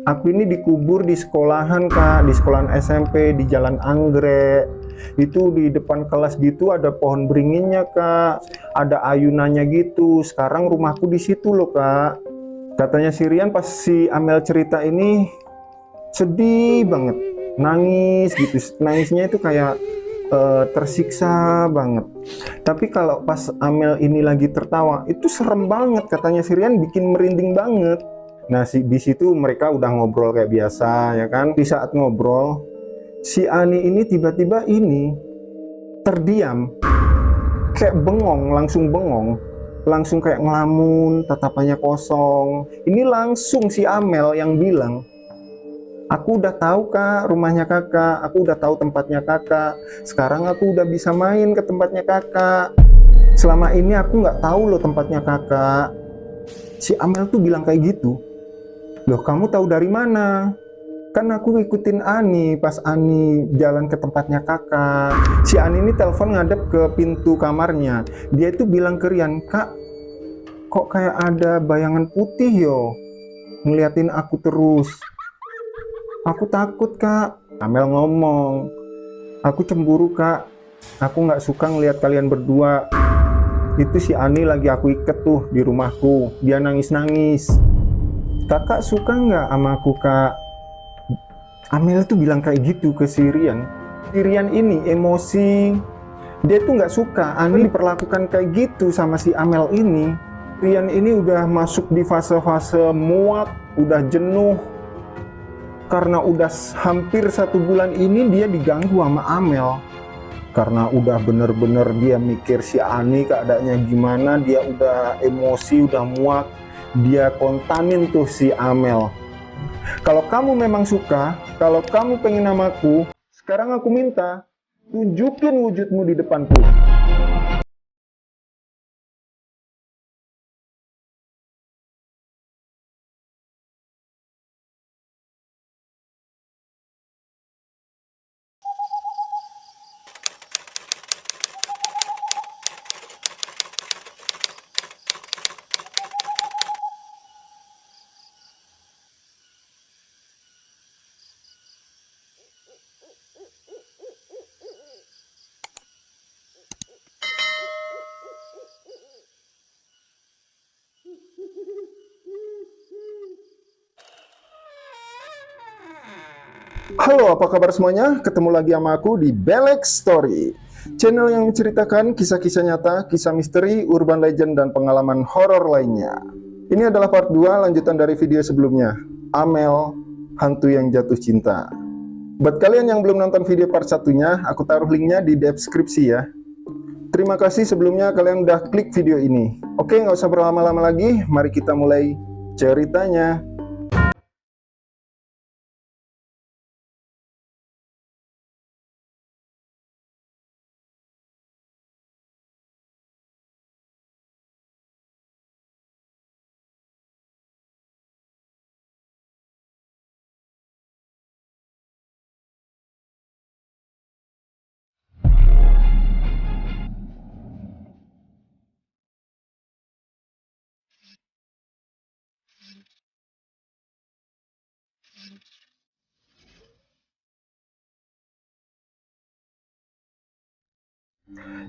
Aku ini dikubur di sekolahan kak, di sekolahan SMP, di Jalan Anggrek. Itu di depan kelas gitu ada pohon beringinnya kak, ada ayunannya gitu. Sekarang rumahku di situ loh kak. Katanya si Rian pas si Amel cerita ini sedih banget, nangis gitu. Nangisnya itu kayak tersiksa banget. Tapi kalau pas Amel ini lagi tertawa, itu serem banget. Katanya si Rian bikin merinding banget. Nah, di situ mereka udah ngobrol kayak biasa, ya kan? Di saat ngobrol, si Ani ini tiba-tiba ini terdiam, kayak bengong, langsung kayak ngelamun, tatapannya kosong. Ini langsung si Amel yang bilang, aku udah tahu kak rumahnya kakak, aku udah tahu tempatnya kakak. Sekarang aku udah bisa main ke tempatnya kakak. Selama ini aku nggak tahu loh tempatnya kakak. Si Amel tuh bilang kayak gitu. Loh kamu tahu dari mana? Kan aku ngikutin Ani pas Ani jalan ke tempatnya kakak. Si Ani ini telepon ngadep ke pintu kamarnya. Dia itu bilang ke Rian, kak kok kayak ada bayangan putih yo ngeliatin aku terus. Aku takut kak. Amel ngomong, aku cemburu kak. Aku nggak suka ngeliat kalian berdua. Itu si Ani lagi aku iket tuh di rumahku. Dia nangis-nangis. Kakak suka nggak sama aku kak? Amel tuh bilang kayak gitu ke si Rian. Si Rian ini emosi. Dia tuh nggak suka Ani diperlakukan kayak gitu sama si Amel ini. Rian ini udah masuk di fase-fase muak, udah jenuh. Karena udah hampir 1 bulan ini dia diganggu sama Amel. Karena udah bener-bener dia mikir si Ani keadaannya gimana, dia udah emosi, udah muak. Dia kontanin tuh si Amel. Kalau kamu memang suka, kalau kamu pengen sama aku, sekarang aku minta, tunjukin wujudmu di depanku. Halo, apa kabar semuanya? Ketemu lagi sama aku di Belek Story, channel yang menceritakan kisah-kisah nyata, kisah misteri, urban legend, dan pengalaman horor lainnya. Ini adalah part 2 lanjutan dari video sebelumnya, Amel, hantu yang jatuh cinta. Buat kalian yang belum nonton video part satunya, aku taruh linknya di deskripsi ya. Terima kasih sebelumnya kalian udah klik video ini. Oke, nggak usah berlama-lama lagi, mari kita mulai ceritanya.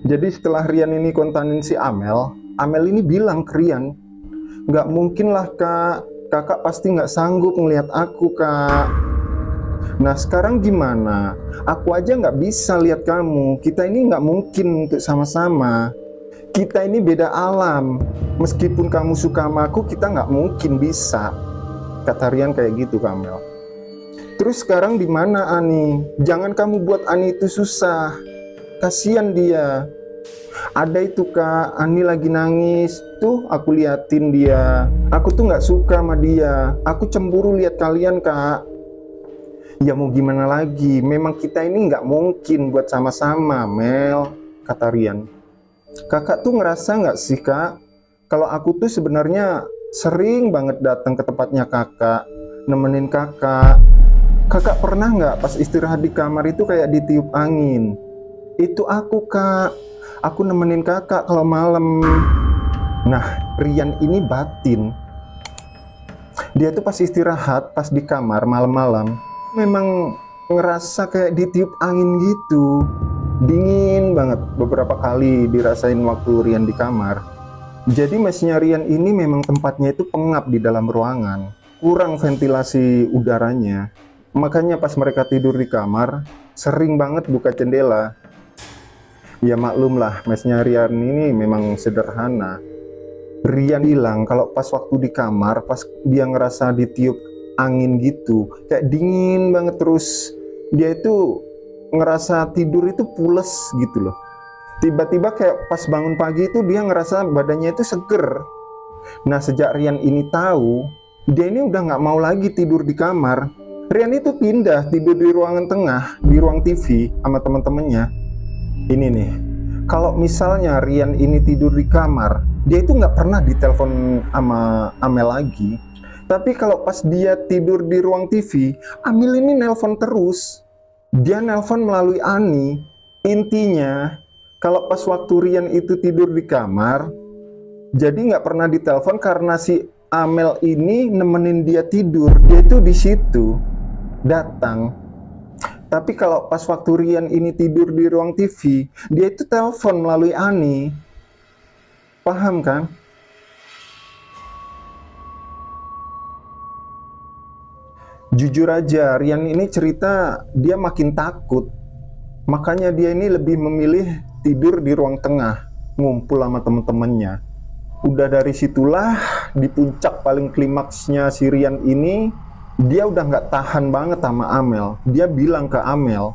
Jadi setelah Rian ini kontanin si Amel, Amel ini bilang ke Rian, nggak mungkin lah kak, kakak pasti nggak sanggup ngelihat aku kak. Nah sekarang gimana? Aku aja nggak bisa lihat kamu, kita ini nggak mungkin untuk sama-sama. Kita ini beda alam, meskipun kamu suka sama aku, kita nggak mungkin bisa. Kata Rian kayak gitu ke Amel. Terus sekarang di mana Ani? Jangan kamu buat Ani itu susah. Kasihan dia. Ada itu kak, Ani lagi nangis. Tuh aku liatin dia. Aku tuh nggak suka sama dia. Aku cemburu lihat kalian kak. Ya mau gimana lagi? Memang kita ini nggak mungkin buat sama-sama, Mel. Kata Rian. Kakak tuh ngerasa nggak sih kak? Kalau aku tuh sebenarnya sering banget datang ke tempatnya kakak, nemenin kakak. Kakak pernah nggak pas istirahat di kamar itu kayak ditiup angin? Itu aku kak, aku nemenin kakak kalau malam. Nah, Rian ini batin. Dia tuh pas istirahat, pas di kamar malam-malam, memang ngerasa kayak ditiup angin gitu. Dingin banget, beberapa kali dirasain waktu Rian di kamar. Jadi mesnya Rian ini memang tempatnya itu pengap di dalam ruangan, kurang ventilasi udaranya. Makanya pas mereka tidur di kamar, sering banget buka jendela. Ya maklum lah, mesnya Rian ini memang sederhana. Rian bilang kalau pas waktu di kamar, pas dia ngerasa ditiup angin gitu, kayak dingin banget, terus dia itu ngerasa tidur itu pules gitu loh. Tiba-tiba kayak pas bangun pagi itu dia ngerasa badannya itu seger. Nah sejak Rian ini tahu, dia ini udah nggak mau lagi tidur di kamar. Rian itu pindah tidur di ruangan tengah, di ruang TV sama teman-temannya. Ini nih, kalau misalnya Rian ini tidur di kamar, dia itu nggak pernah ditelepon sama Amel lagi. Tapi kalau pas dia tidur di ruang TV, Amel ini nelpon terus. Dia nelpon melalui Ani. Intinya, kalau pas waktu Rian itu tidur di kamar, jadi nggak pernah ditelepon karena si Amel ini nemenin dia tidur. Dia itu di situ datang. Tapi kalau pas waktu Rian ini tidur di ruang TV, dia itu telepon melalui Ani. Paham kan? Jujur aja, Rian ini cerita dia makin takut. Makanya dia ini lebih memilih tidur di ruang tengah, ngumpul sama temen-temennya. Udah dari situlah, di puncak paling klimaksnya si Rian ini, dia udah nggak tahan banget sama Amel. Dia bilang ke Amel,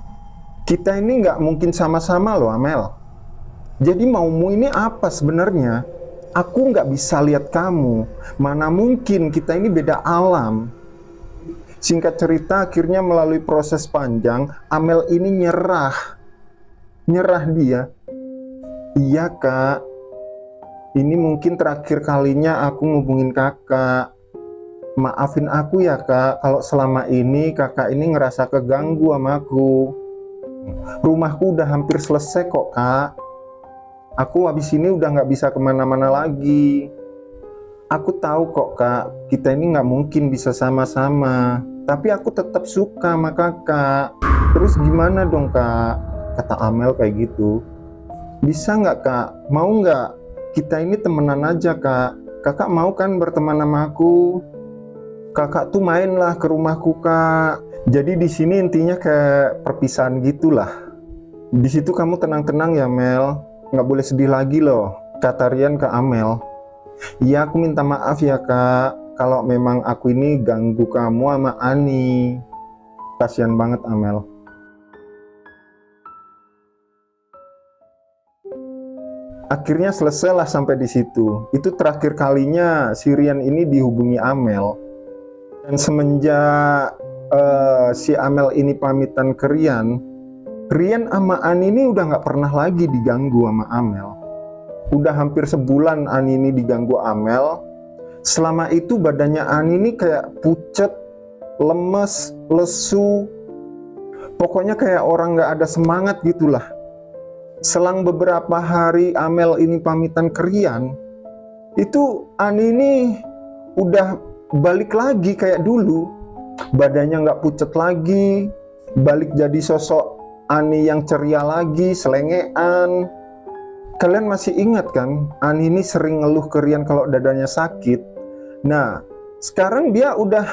kita ini nggak mungkin sama-sama loh Amel. Jadi maumu ini apa sebenarnya? Aku nggak bisa lihat kamu. Mana mungkin, kita ini beda alam. Singkat cerita, akhirnya melalui proses panjang, Amel ini nyerah. Nyerah dia. Iya kak, ini mungkin terakhir kalinya aku ngubungin kakak. Maafin aku ya kak, kalau selama ini kakak ini ngerasa keganggu sama aku. Rumahku udah hampir selesai kok kak. Aku habis ini udah nggak bisa kemana-mana lagi. Aku tahu kok kak, kita ini nggak mungkin bisa sama-sama. Tapi aku tetap suka sama kakak. Terus gimana dong kak? Kata Amel kayak gitu. Bisa nggak kak? Mau nggak? Kita ini temenan aja kak. Kakak mau kan berteman sama aku? Kakak tuh mainlah ke rumahku kak. Jadi di sini intinya kayak perpisahan gitulah. Di situ kamu tenang-tenang ya Mel. Nggak boleh sedih lagi loh. Kata Rian ke Amel. Iya aku minta maaf ya kak. Kalau memang aku ini ganggu kamu sama Ani. Kasian banget Amel. Akhirnya selesailah sampai di situ. Itu terakhir kalinya si Rian ini dihubungi Amel. Dan semenjak si Amel ini pamitan ke Rian, Rian sama Ani ini udah nggak pernah lagi diganggu sama Amel. Udah hampir sebulan Ani ini diganggu Amel. Selama itu badannya Ani ini kayak pucet, lemes, lesu. Pokoknya kayak orang nggak ada semangat gitulah. Selang beberapa hari Amel ini pamitan ke Rian, itu Ani ini udah balik lagi kayak dulu. Badannya nggak pucet lagi, balik jadi sosok Ani yang ceria lagi, selengean. Kalian masih ingat kan, Ani ini sering ngeluh ke Rian kalau dadanya sakit. Nah, sekarang dia udah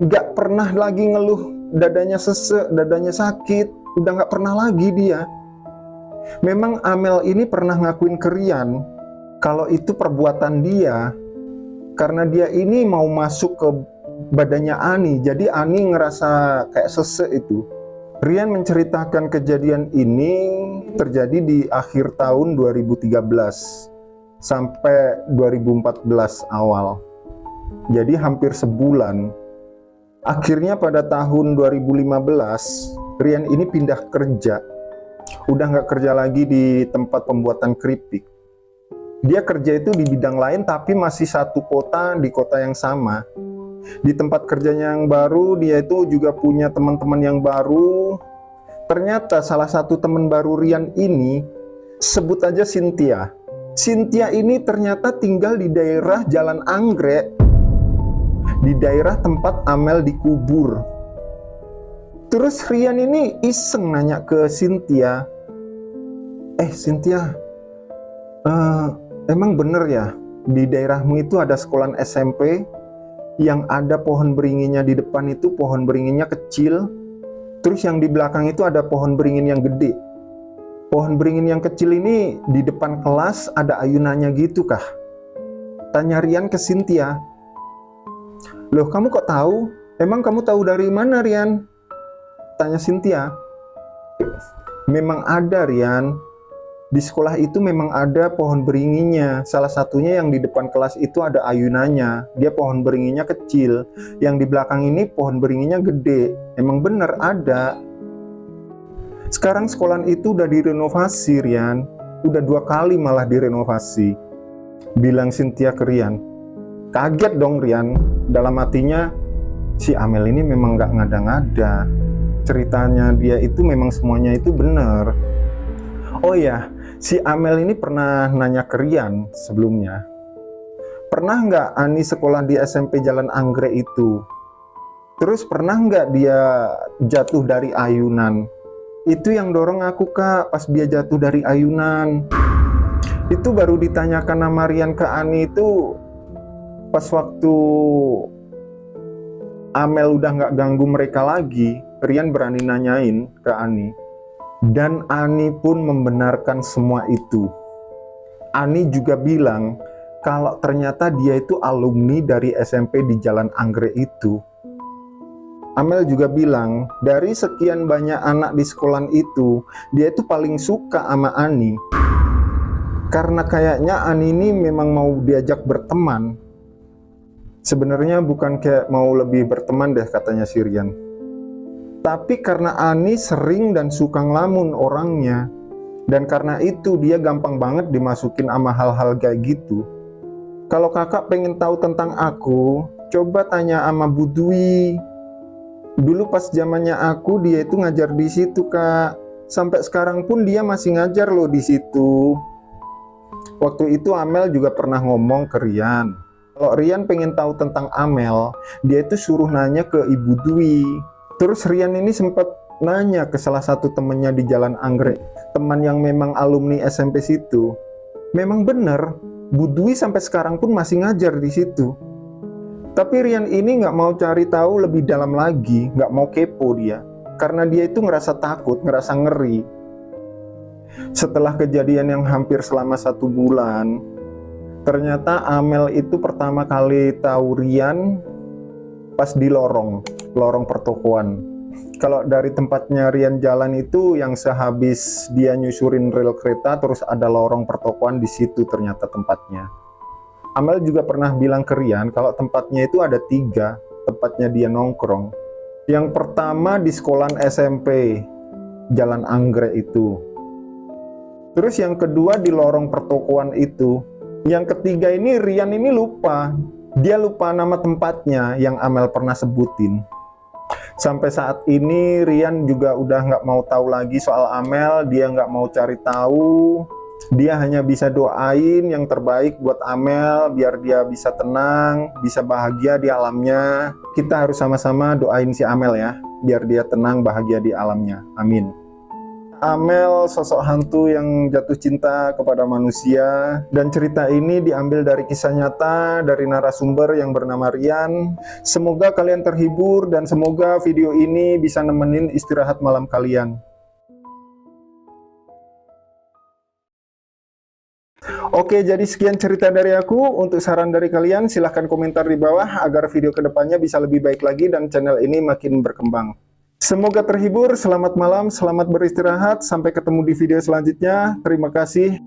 nggak pernah lagi ngeluh dadanya sesek, dadanya sakit. Udah nggak pernah lagi dia. Memang Amel ini pernah ngakuin ke Rian kalau itu perbuatan dia, karena dia ini mau masuk ke badannya Ani. Jadi Ani ngerasa kayak sesek itu. Rian menceritakan kejadian ini terjadi di akhir tahun 2013 sampai 2014 awal. Jadi hampir sebulan. Akhirnya pada tahun 2015, Rian ini pindah kerja. Udah nggak kerja lagi di tempat pembuatan keripik. Dia kerja itu di bidang lain tapi masih satu kota, di kota yang sama. Di tempat kerjanya yang baru, dia itu juga punya teman-teman yang baru. Ternyata salah satu teman baru Rian ini, sebut aja Cynthia. Cynthia ini ternyata tinggal di daerah Jalan Anggrek. di daerah tempat Amel dikubur. Terus Rian ini iseng nanya ke Cynthia, Cynthia, emang bener ya di daerahmu itu ada sekolah SMP yang ada pohon beringinnya di depan itu pohon beringinnya kecil, terus yang di belakang itu ada pohon beringin yang gede. Pohon beringin yang kecil ini di depan kelas ada ayunannya gitu kah? Tanya Rian ke Cynthia. Loh, kamu kok tahu? Emang kamu tahu dari mana, Rian? Tanya Cynthia. Memang ada, Rian. Di sekolah itu memang ada pohon beringinnya. Salah satunya yang di depan kelas itu ada ayunannya. Dia pohon beringinnya kecil. Yang di belakang ini pohon beringinnya gede. Emang bener ada. Sekarang sekolah itu udah direnovasi, Rian. Udah 2 kali malah direnovasi. Bilang Cynthia ke Rian. Kaget dong Rian. Dalam hatinya, si Amel ini memang gak ngada-ngada. Ceritanya dia itu memang semuanya itu bener. Oh ya, si Amel ini pernah nanya ke Rian sebelumnya. Pernah nggak Ani sekolah di SMP Jalan Anggrek itu? Terus pernah nggak dia jatuh dari ayunan? Itu yang dorong aku kak, pas dia jatuh dari ayunan. Itu baru ditanyakan sama Rian ke Ani itu pas waktu Amel udah nggak ganggu mereka lagi. Rian berani nanyain ke Ani. Dan Ani pun membenarkan semua itu. Ani juga bilang kalau ternyata dia itu alumni dari SMP di Jalan Anggrek itu. Amel juga bilang dari sekian banyak anak di sekolah itu, dia itu paling suka sama Ani. Karena kayaknya Ani ini memang mau diajak berteman. Sebenarnya bukan kayak mau lebih berteman deh katanya si Rian. Tapi karena Ani sering dan suka ngelamun orangnya. Dan karena itu dia gampang banget dimasukin sama hal-hal kayak gitu. Kalau kakak pengen tahu tentang aku, coba tanya sama Bu Dwi. Dulu pas zamannya aku dia itu ngajar di situ kak. Sampai sekarang pun dia masih ngajar loh di situ. Waktu itu Amel juga pernah ngomong ke Rian. Kalau Rian pengen tahu tentang Amel, dia itu suruh nanya ke Ibu Dwi. Terus Rian ini sempat nanya ke salah satu temennya di Jalan Anggrek, teman yang memang alumni SMP situ. Memang bener, Bu Dwi sampai sekarang pun masih ngajar di situ. Tapi Rian ini nggak mau cari tahu lebih dalam lagi, nggak mau kepo dia, karena dia itu ngerasa takut, ngerasa ngeri. Setelah kejadian yang hampir selama 1 bulan, ternyata Amel itu pertama kali tahu Rian pas di lorong pertokoan. Kalau dari tempatnya Rian jalan itu yang sehabis dia nyusurin rel kereta terus ada lorong pertokoan di situ ternyata tempatnya. Amel juga pernah bilang ke Rian kalau tempatnya itu ada 3 tempatnya dia nongkrong. Yang pertama di sekolah SMP Jalan Anggrek itu. Terus yang kedua di lorong pertokoan itu. Yang ketiga ini Rian ini lupa. Dia lupa nama tempatnya yang Amel pernah sebutin. Sampai saat ini Rian juga udah nggak mau tahu lagi soal Amel. Dia nggak mau cari tahu. Dia hanya bisa doain yang terbaik buat Amel biar dia bisa tenang, bisa bahagia di alamnya. Kita harus sama-sama doain si Amel ya, biar dia tenang bahagia di alamnya. Amin. Amel sosok hantu yang jatuh cinta kepada manusia, dan cerita ini diambil dari kisah nyata dari narasumber yang bernama Rian. Semoga kalian terhibur dan semoga video ini bisa nemenin istirahat malam kalian. Oke, jadi sekian cerita dari aku. Untuk saran dari kalian silahkan komentar di bawah agar video kedepannya bisa lebih baik lagi dan channel ini makin berkembang. Semoga terhibur, selamat malam, selamat beristirahat, sampai ketemu di video selanjutnya. Terima kasih.